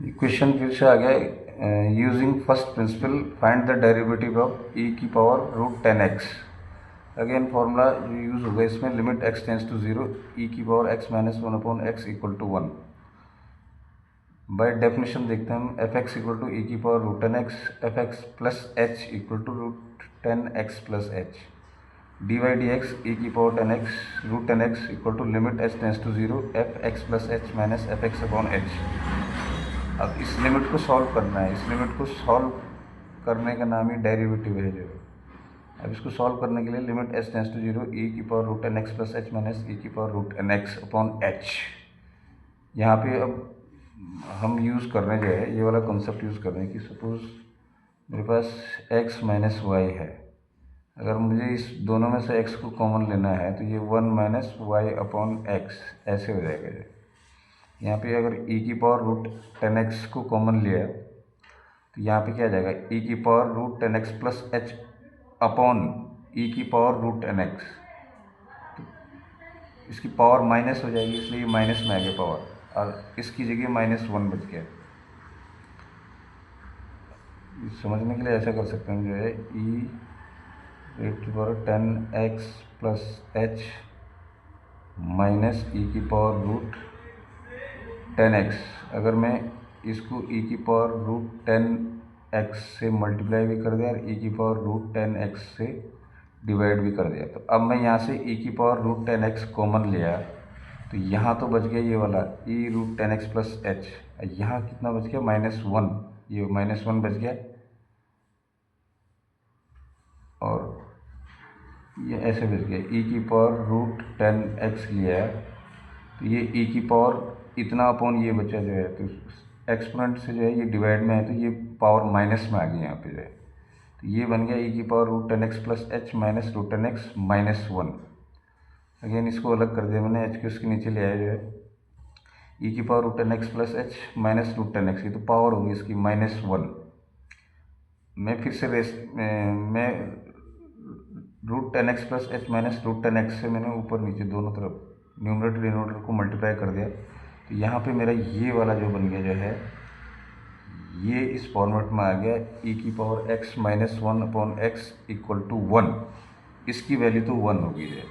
Question फिर से आ गया। Using first principle find the derivative of e की power root 10x। Again formula जो यूज़ होगा इसमें limit x tends to 0 e की power x minus 1/x equal to 1। By definition देखते हैं हम, F X equal to e की power root 10x, F x plus H equal to root 10x plus H, D Y D X e की power 10x root 10x equal to limit H tends to 0 f x plus H minus f x upon h. अब इस limit को solve करना है। इस limit को solve करने का नाम ही डेरिवेटिव है जो। अब इसको सॉल्व करने के लिए limit H tends to 0 e की power root 10x plus H minus e की power root 10x upon H. यहाँ पे अब हम यूज़ कर रहे जो है ये वाला कॉन्सेप्ट यूज़ कर रहे हैं कि सपोज़ मेरे पास x माइनस वाई है। अगर मुझे इस दोनों में से x को कॉमन लेना है तो ये 1 माइनस वाई अपॉन एक्स ऐसे हो जाएगा जो। यहाँ पे अगर e की पावर रूट 10x को कॉमन लिया तो यहाँ पे क्या आ जाएगा, e की power root 10x plus h upon e की पावर रूट 10x। इसकी पावर माइनस हो जाएगी इसलिए माइनस में आ गया पावर, और इसकी जगह -1 बच गया। समझने के लिए ऐसा कर सकते हैं जो है e की power 10x plus H minus e की पावर रूट 10x। अगर मैं इसको e की पावर रूट 10x से मल्टीप्लाई भी कर दिया और e की पावर रूट 10x से डिवाइड भी कर दिया, तो अब मैं यहाँ से e की पावर रूट 10x कॉमन लिया तो यहाँ तो बच गया ये वाला e root 10x plus H. यहाँ कितना बच गया, -1, ये -1 बच गया। और ये ऐसे बच गया e की पावर रूट 10x लिया है तो ये e की पावर इतना अपॉन ये बचा जो है, तो एक्सपोनेंट से जो है ये डिवाइड में है तो ये पावर माइनस में आ गई यहाँ पे जो है, तो ये बन गया e की power root 10x plus H minus root 10x -1। Again इसको अलग कर दिया मैंने, एच को इसके नीचे ले आया जो है e की power root 10x plus H minus root 10x, ये तो पावर होगी इसकी -1। मैं फिर से मैं root 10x plus H minus root 10x से मैंने ऊपर नीचे दोनों तरफ न्यूमरेटर डिनोमिनेटर को मल्टीप्लाई कर दिया, तो यहाँ पे मेरा ये वाला जो बन गया जो है ये इस फॉर्मेट में आ गया e की power x minus 1/x equal to 1। इसकी वैल्यू तो 1 होगी जो,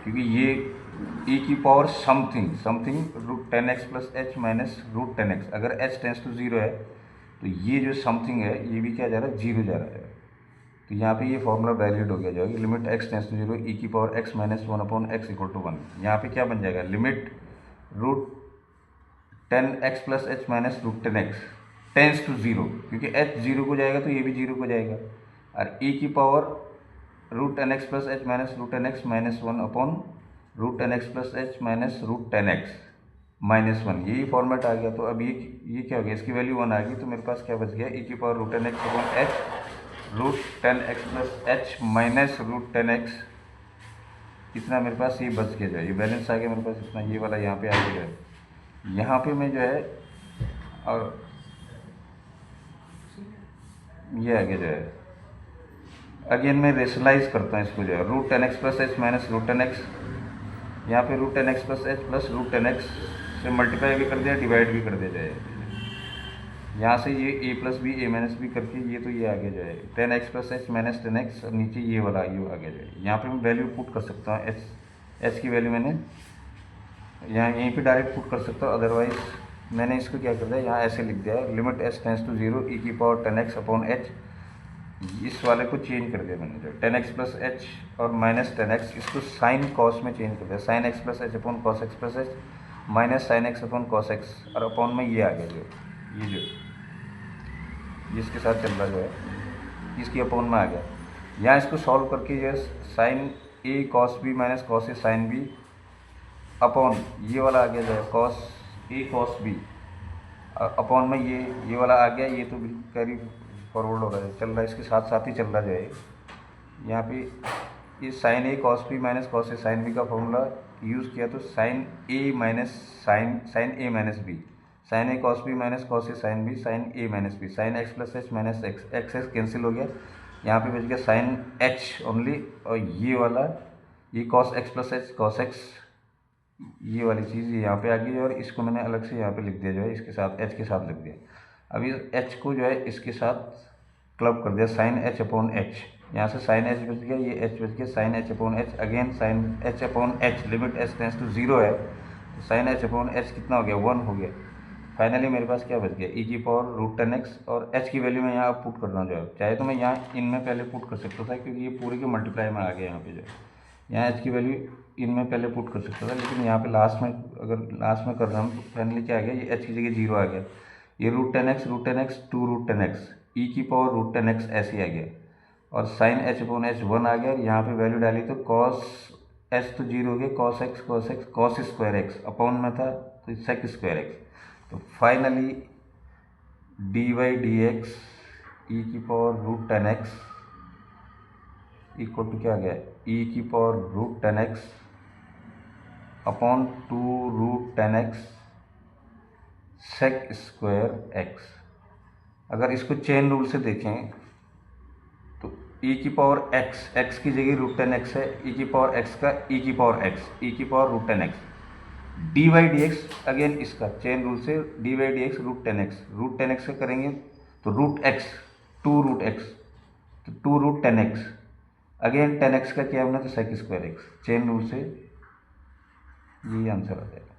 क्योंकि ये e की power something root 10x plus H minus root 10x, अगर h टेंस टू 0 है तो ये जो समथिंग है ये भी क्या जा रहा है, 0 जा रहा है। तो यहाँ पे ये फॉर्मूला वैलिड हो गया जाएगा, limit x tends to 0 e की power x minus 1/x equal to 1। यहाँ पे क्या बन जाएगा, limit root 10x plus H minus root 10x tends to 0, क्योंकि h 0 को जाएगा तो ये भी 0 को जाएगा, और e की power root 10x plus H minus root 10x -1 upon root 10x plus H minus root 10x -1, यही फॉर्मेट आ गया। तो अब ये क्या हो गया, इसकी वैल्यू 1 आ गई, तो मेरे पास क्या बच गया, e की power root 10x upon h root 10x plus H minus root 10x। इतना मेरे पास ये बच गया जो है, ये बैलेंस आ गया मेरे पास इतना, ये वाला यहाँ पे आ गया है। यहाँ पे मैं जो है और ये आ गया जो है, अगेन मैं रेशनलाइज करता हूँ इसको जो है, root 10x plus H minus root 10x, यहाँ पे root 10x plus h plus root 10x से मल्टीप्लाई भी कर दिया, डिवाइड भी कर दिया जाए। यहाँ से ये a plus b a minus b करके ये तो ये आगे जाए 10x plus H minus 10x, और नीचे ये वाला ये आगे जाए। यहाँ पे मैं वैल्यू पुट कर सकता हूँ, एच की वैल्यू मैंने यहाँ यहीं पे डायरेक्ट पुट कर सकता हूँ, अदरवाइज मैंने इसको क्या कर दिया, यहाँ ऐसे लिख दिया limit H tends to 0 e की पावर 10x अपॉन एच। इस वाले को चेंज कर दिया मैंने जो 10x प्लस एच और माइनस 10x, इसको साइन कॉस में चेंज कर दिया, sign X plus h upon cos x plus H minus sine x upon cos x, और अपॉन में ये आ गया जो ये जो जिसके साथ चल रहा जो है इसकी अपॉन में आ गया। यहाँ इसको सॉल्व करके जो है sign A cos B minus cos A sine B upon ये वाला आ गया जो है cos A cos B, upon में ये वाला आ गया, ये तो बिल्कुल कैरी फॉरवर्ड हो रहा है, चल रहा है, इसके साथ साथ ही चल रहा जो है। यहाँ पे ये sine A cos B minus cos A sine B का फॉर्मूला यूज़ किया तो sine A minus sine A minus B, sine A cos B minus cos A sine B, sine A minus B, sine X plus H minus X, X X cancel हो गया, यहाँ पे बच गया sine H only, और ये वाला ये cos x plus H cos x ये वाली चीज़ यहाँ पे आ गई और इसको मैंने अलग से यहाँ पे लिख दिया, जो है इसके साथ एच के साथ लिख दिया। अब इस एच को जो है इसके साथ क्लब कर दिया, साइन एच अपॉन एच। यहाँ से साइन एच बच गया, ये एच बच गया, sine h upon h, again sine h upon h, limit H tends to 0 है तो साइन एच अपॉन एच कितना हो गया, 1 हो गया। फाइनली मेरे पास क्या बच गया, ई की पावर रूट 10x, और एच की वैल्यू मैं यहाँ पुट कर रहा हूँ। जो है चाहे तो मैं यहाँ इनमें पहले पुट कर सकता था, क्योंकि ये पूरे के मल्टीप्लाई में आ गया यहाँ पे। जो है यहाँ एच की वैल्यू इनमें पहले पुट कर सकता था, लेकिन यहाँ पे लास्ट में, अगर लास्ट में कर रहा हूँ तो फाइनली क्या आ गया, ये एच की जगह 0 आ गया। ये रूट 10x 2 रूट 10x, ई की पावर रूट 10x ऐसे आ गया, और साइन एच अपॉन एच 1 आ गया, और यहाँ पे वैल्यू डाली तो कॉस एच तो 0 हो गया, cos cos square X upon में था तो सेक स्क्वायर एक्स। तो finally D Y D X e की power root 10x equal to क्या आ गया, ई की power root 10x upon 2 root 10x sec square x. अगर इसको चेन रूल से देखें तो ई की पावर एक्स की जगह रूट 10x है, ई की पावर एक्स का ई की पावर एक्स, ई की power root 10x, d Y D x again इसका चेन रूल से d Y D x root 10x का करेंगे तो रूट एक्स, 2 रूट एक्स, तो 2 रूट 10x, अगेन 10x का किया हमने तो sec square x, chain rule से यही आंसर आ जाएगा।